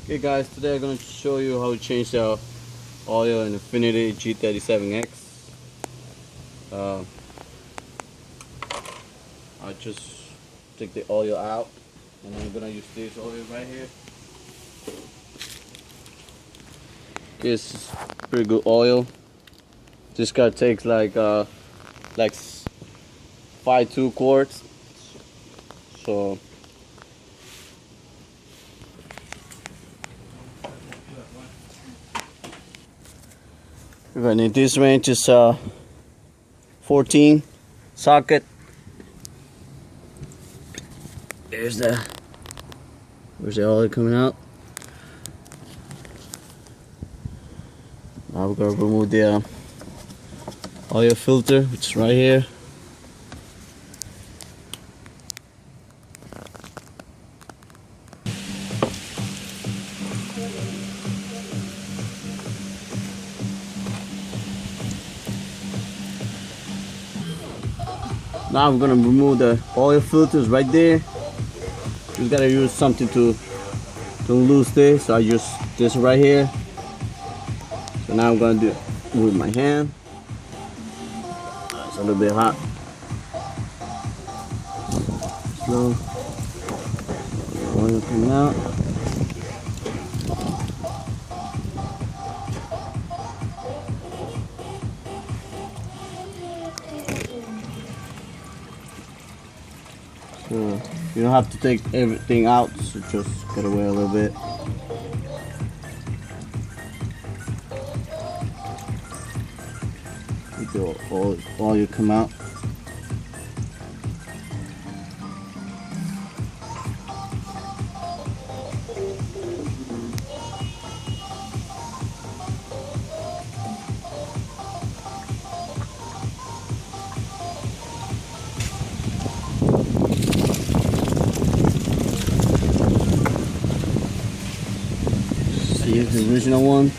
Okay guys, today I'm going to show you how to change the oil in Infiniti G37x. I just take the oil out and I'm going to use this oil right here. This is pretty good oil. This guy takes like 5.2 quarts. So we're going to need this range is 14 socket. Where's the oil coming out? Now we're gonna remove the oil filter, which is right here. Now I'm gonna remove the oil filters right there. You gotta use something to lose this. So I use this right here. So now I'm gonna do it with my hand. It's a little bit hot. Slow. Oil coming out. So you don't have to take everything out, so just get away a little bit. All you come out. See the original one.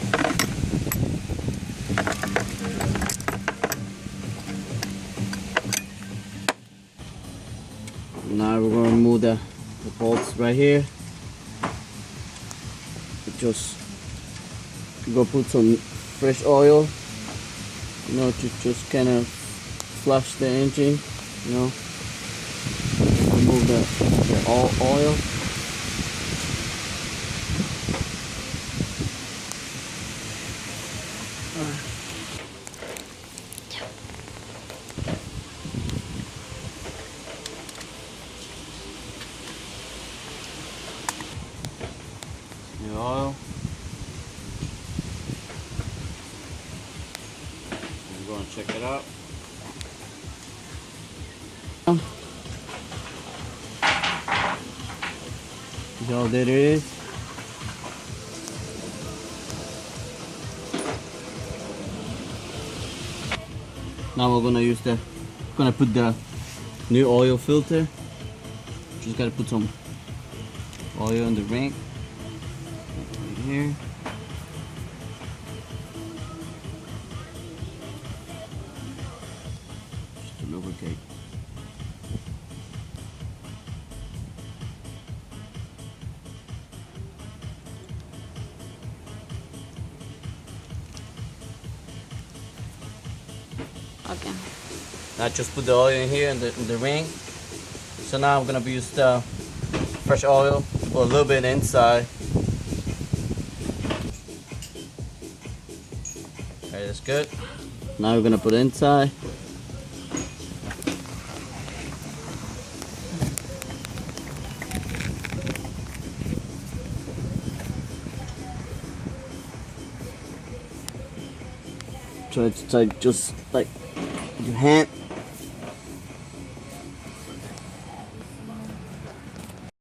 Now we're gonna remove the bolts right here. Just go put some fresh oil, you know, to just kind of flush the engine, you know, remove the oil. The oil. I'm going to check it out. See how there it is. Now we're gonna put the new oil filter. Just gotta put some oil in the ring. Right here. Just to lubricate. Okay. I just put the oil in here in the ring. So now I'm gonna use the fresh oil, put a little bit inside. Okay, that's good. Now we're gonna put it inside. Try to just like your hand.